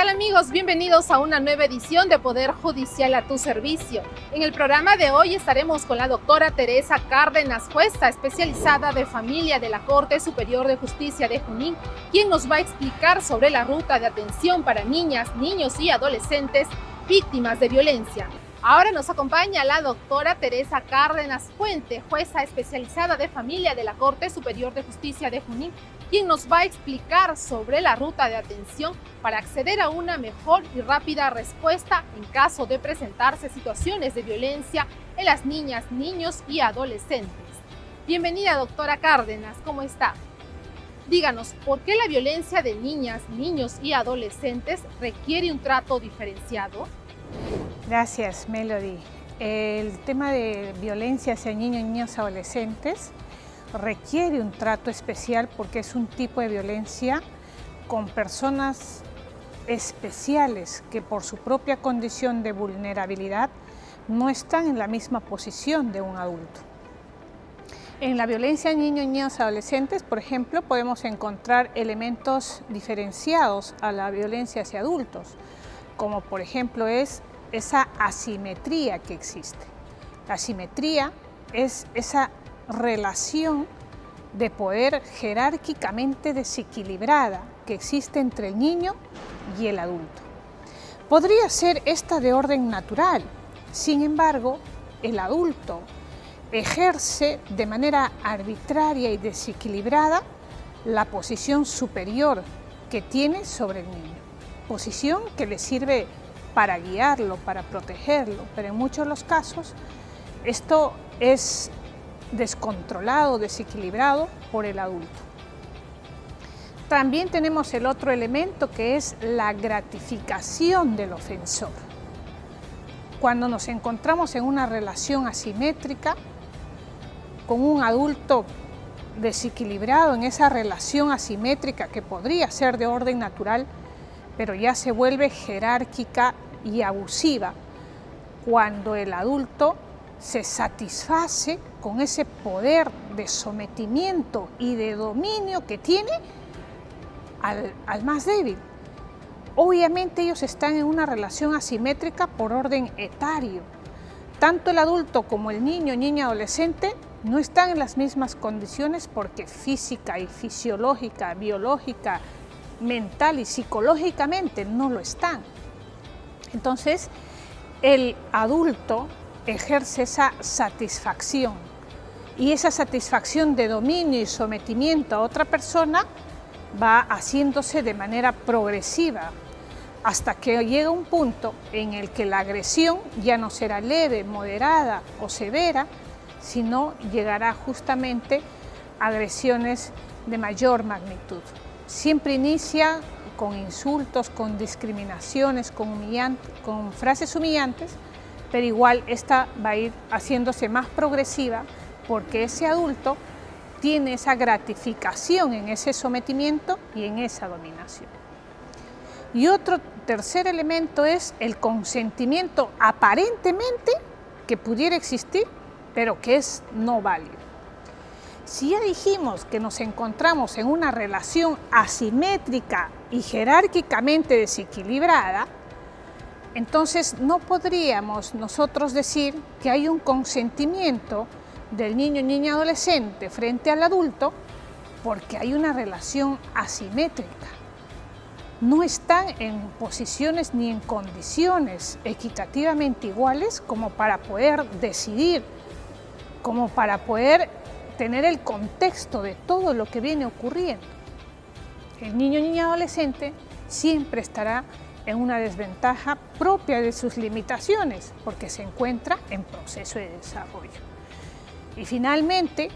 tal amigos? Bienvenidos a una nueva edición de Poder Judicial a tu servicio. En el programa de hoy estaremos con la doctora Teresa Cárdenas, jueza especializada de familia de la Corte Superior de Justicia de Junín, quien nos va a explicar sobre la ruta de atención para niñas, niños y adolescentes víctimas de violencia. Ahora nos acompaña la doctora Teresa Cárdenas Puente, jueza especializada de familia de la Corte Superior de Justicia de Junín, quien nos va a explicar sobre la ruta de atención para acceder a una mejor y rápida respuesta en caso de presentarse situaciones de violencia en las niñas, niños y adolescentes. Bienvenida, doctora Cárdenas, ¿cómo está? Díganos, ¿por qué la violencia de niñas, niños y adolescentes requiere un trato diferenciado? Gracias, Melody. El tema de violencia hacia niños y niñas adolescentes requiere un trato especial porque es un tipo de violencia con personas especiales que por su propia condición de vulnerabilidad no están en la misma posición de un adulto. En la violencia a niños y niñas adolescentes, por ejemplo, podemos encontrar elementos diferenciados a la violencia hacia adultos, como por ejemplo es esa asimetría que existe. La asimetría es esa relación de poder jerárquicamente desequilibrada que existe entre el niño y el adulto. Podría ser esta de orden natural, sin embargo, el adulto ejerce de manera arbitraria y desequilibrada la posición superior que tiene sobre el niño, posición que le sirve para guiarlo, para protegerlo, pero en muchos de los casos esto es descontrolado, desequilibrado por el adulto. También tenemos el otro elemento que es la gratificación del ofensor. Cuando nos encontramos en una relación asimétrica con un adulto desequilibrado en esa relación asimétrica que podría ser de orden natural, pero ya se vuelve jerárquica y abusiva cuando el adulto se satisface con ese poder de sometimiento y de dominio que tiene al más débil. Obviamente ellos están en una relación asimétrica por orden etario. Tanto el adulto como el niño, niña, adolescente no están en las mismas condiciones porque física y fisiológica, biológica, mental y psicológicamente no lo están. Entonces, el adulto ejerce esa satisfacción y esa satisfacción de dominio y sometimiento a otra persona va haciéndose de manera progresiva hasta que llega un punto en el que la agresión ya no será leve, moderada o severa, sino llegará justamente a agresiones de mayor magnitud. Siempre inicia con insultos, con discriminaciones, con frases humillantes, pero igual esta va a ir haciéndose más progresiva porque ese adulto tiene esa gratificación en ese sometimiento y en esa dominación. Y otro tercer elemento es el consentimiento aparentemente que pudiera existir, pero que es no válido. Si ya dijimos que nos encontramos en una relación asimétrica y jerárquicamente desequilibrada, entonces no podríamos nosotros decir que hay un consentimiento del niño, niña, adolescente frente al adulto porque hay una relación asimétrica. No están en posiciones ni en condiciones equitativamente iguales como para poder decidir, como para poder tener el contexto de todo lo que viene ocurriendo. El niño, niña, adolescente siempre estará en una desventaja propia de sus limitaciones porque se encuentra en proceso de desarrollo. Y finalmente,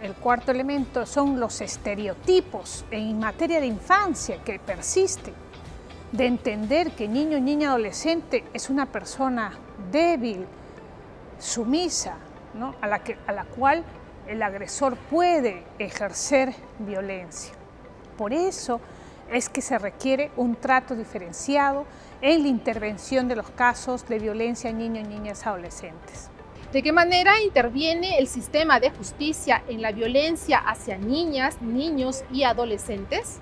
el cuarto elemento son los estereotipos en materia de infancia que persisten, de entender que niño, niña, adolescente es una persona débil, sumisa, ¿no? a la cual el agresor puede ejercer violencia. Por eso es que se requiere un trato diferenciado en la intervención de los casos de violencia a niños y niñas adolescentes. ¿De qué manera interviene el sistema de justicia en la violencia hacia niñas, niños y adolescentes?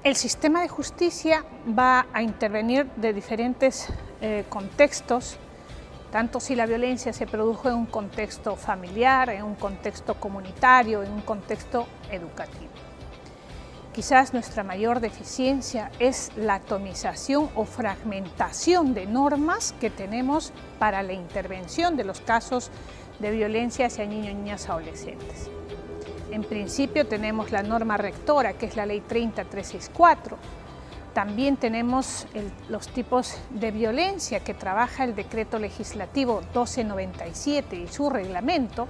El sistema de justicia va a intervenir de diferentes contextos, tanto si la violencia se produjo en un contexto familiar, en un contexto comunitario, en un contexto educativo. Quizás nuestra mayor deficiencia es la atomización o fragmentación de normas que tenemos para la intervención de los casos de violencia hacia niños y niñas adolescentes. En principio tenemos la norma rectora, que es la Ley 30364. También tenemos los tipos de violencia que trabaja el Decreto Legislativo 1297 y su reglamento.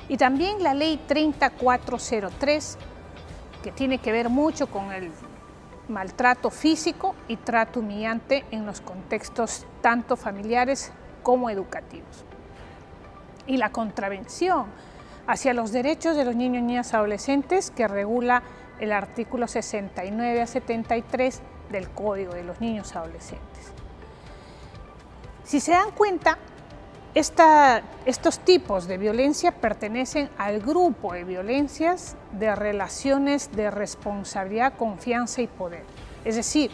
Y también la Ley 30403, que tiene que ver mucho con el maltrato físico y trato humillante en los contextos tanto familiares como educativos. Y la contravención hacia los derechos de los niños y niñas adolescentes que regula el artículo 69 a 73 del Código de los Niños Adolescentes. Si se dan cuenta, estos tipos de violencia pertenecen al grupo de violencias de relaciones de responsabilidad, confianza y poder. Es decir,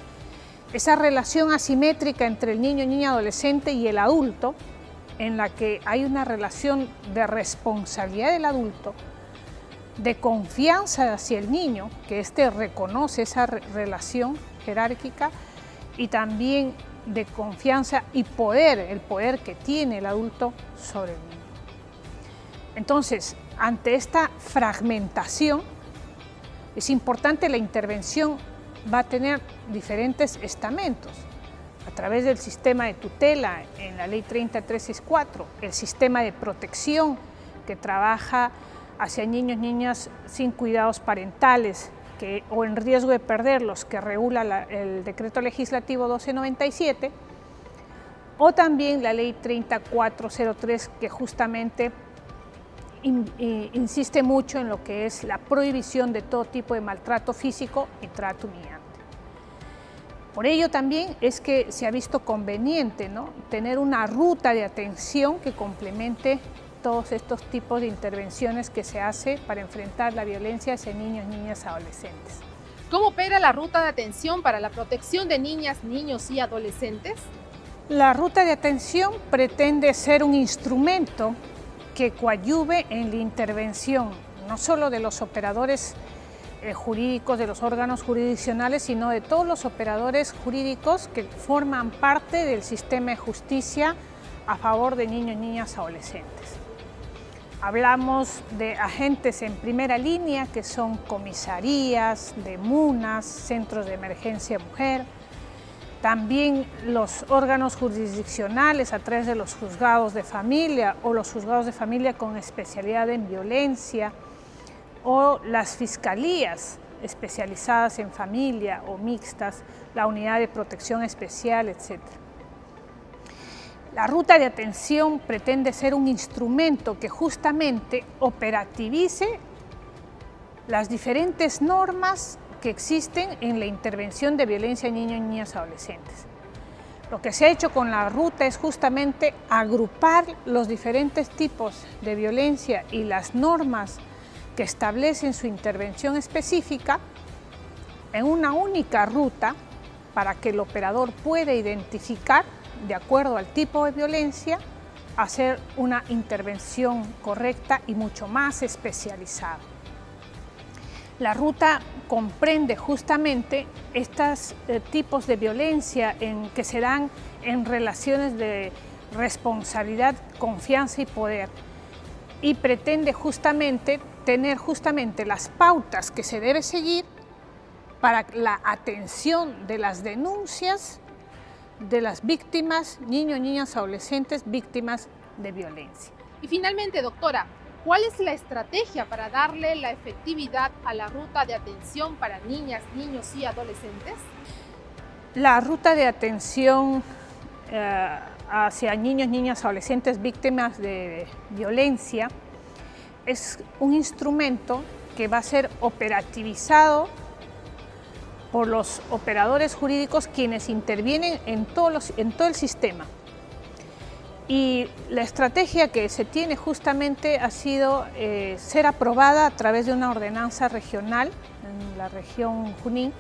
esa relación asimétrica entre el niño, niña, adolescente y el adulto, en la que hay una relación de responsabilidad del adulto, de confianza hacia el niño, que éste reconoce esa relación jerárquica, y también de confianza y poder, el poder que tiene el adulto sobre el niño. Entonces, ante esta fragmentación, es importante la intervención, va a tener diferentes estamentos. A través del sistema de tutela en la Ley 30364, el sistema de protección que trabaja hacia niños y niñas sin cuidados parentales o en riesgo de perderlos, que regula el Decreto Legislativo 1297, o también la Ley 30403, que justamente insiste mucho en lo que es la prohibición de todo tipo de maltrato físico y trato humillante. Por ello también es que se ha visto conveniente, ¿no?, tener una ruta de atención que complemente todos estos tipos de intervenciones que se hace para enfrentar la violencia hacia niños y niñas adolescentes. ¿Cómo opera la ruta de atención para la protección de niñas, niños y adolescentes? La ruta de atención pretende ser un instrumento que coadyuve en la intervención, no solo de los operadores jurídicos, de los órganos jurisdiccionales, sino de todos los operadores jurídicos que forman parte del sistema de justicia a favor de niños y niñas adolescentes. Hablamos de agentes en primera línea, que son comisarías, de MUNAS, centros de emergencia mujer, también los órganos jurisdiccionales a través de los juzgados de familia o los juzgados de familia con especialidad en violencia, o las fiscalías especializadas en familia o mixtas, la unidad de protección especial, etc. La ruta de atención pretende ser un instrumento que justamente operativice las diferentes normas que existen en la intervención de violencia en niños y niñas adolescentes. Lo que se ha hecho con la ruta es justamente agrupar los diferentes tipos de violencia y las normas que establecen su intervención específica en una única ruta para que el operador pueda identificar, de acuerdo al tipo de violencia, hacer una intervención correcta y mucho más especializada. La ruta comprende justamente estos tipos de violencia que se dan en relaciones de responsabilidad, confianza y poder, y pretende justamente tener las pautas que se debe seguir para la atención de las denuncias de las víctimas, niños y niñas adolescentes víctimas de violencia. Y finalmente, doctora, ¿cuál es la estrategia para darle la efectividad a la ruta de atención para niñas, niños y adolescentes? La ruta de atención hacia niños, niñas, adolescentes víctimas de violencia es un instrumento que va a ser operativizado por los operadores jurídicos, quienes intervienen en todo el sistema. Y la estrategia que se tiene justamente ha sido ser aprobada a través de una ordenanza regional en la región Junín,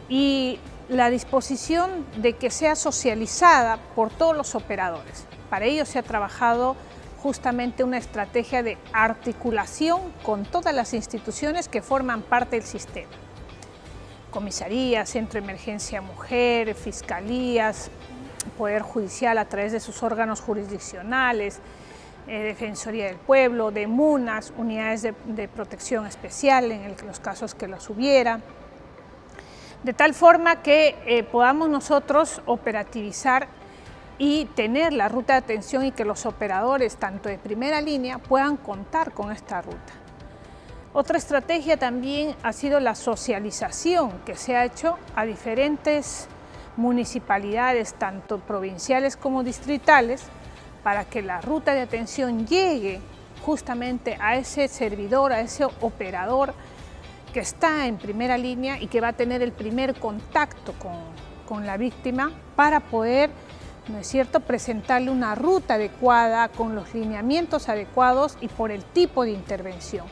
y la disposición de que sea socializada por todos los operadores. Para ello se ha trabajado justamente una estrategia de articulación con todas las instituciones que forman parte del sistema. Comisaría, Centro de Emergencia Mujer, Fiscalías, Poder Judicial a través de sus órganos jurisdiccionales, Defensoría del Pueblo, de MUNAS, unidades de protección especial en los casos que las hubiera, de tal forma que podamos nosotros operativizar y tener la ruta de atención y que los operadores, tanto de primera línea, puedan contar con esta ruta. Otra estrategia también ha sido la socialización que se ha hecho a diferentes municipalidades, tanto provinciales como distritales, para que la ruta de atención llegue justamente a ese servidor, a ese operador que está en primera línea y que va a tener el primer contacto con la víctima para poder, ¿no es cierto?, presentarle una ruta adecuada, con los lineamientos adecuados y por el tipo de intervención,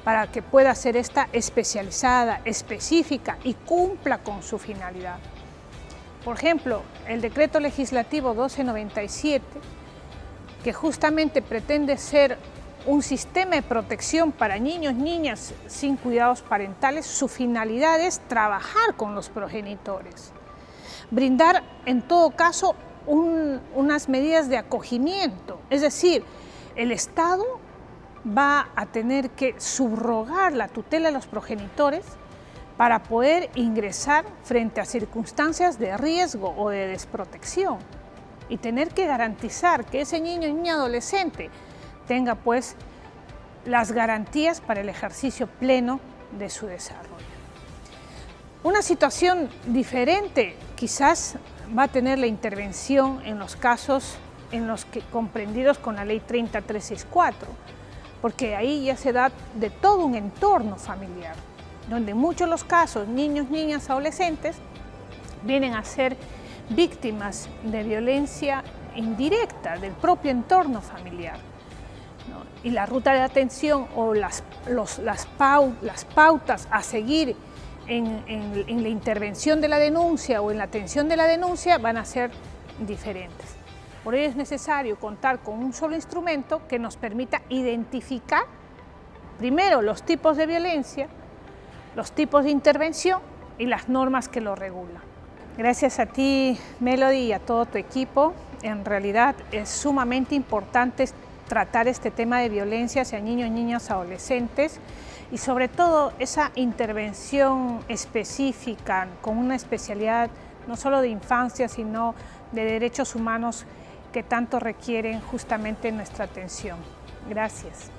para que pueda ser esta especializada, específica y cumpla con su finalidad. Por ejemplo, el Decreto Legislativo 1297, que justamente pretende ser un sistema de protección para niños, niñas sin cuidados parentales, su finalidad es trabajar con los progenitores, brindar en todo caso unas medidas de acogimiento, es decir, el Estado va a tener que subrogar la tutela de los progenitores para poder ingresar frente a circunstancias de riesgo o de desprotección y tener que garantizar que ese niño y niña adolescente tenga pues las garantías para el ejercicio pleno de su desarrollo. Una situación diferente quizás va a tener la intervención en los casos en los que comprendidos con la Ley 30364, porque ahí ya se da de todo un entorno familiar, donde en muchos de los casos niños, niñas, adolescentes vienen a ser víctimas de violencia indirecta del propio entorno familiar, ¿no? Y la ruta de atención o las pautas a seguir en la intervención de la denuncia o en la atención de la denuncia van a ser diferentes. Por ello es necesario contar con un solo instrumento que nos permita identificar primero los tipos de violencia, los tipos de intervención y las normas que lo regulan. Gracias a ti, Melody, y a todo tu equipo. En realidad es sumamente importante tratar este tema de violencia hacia niños, niñas, adolescentes y sobre todo esa intervención específica con una especialidad no solo de infancia, sino de derechos humanos que tanto requieren justamente nuestra atención. Gracias.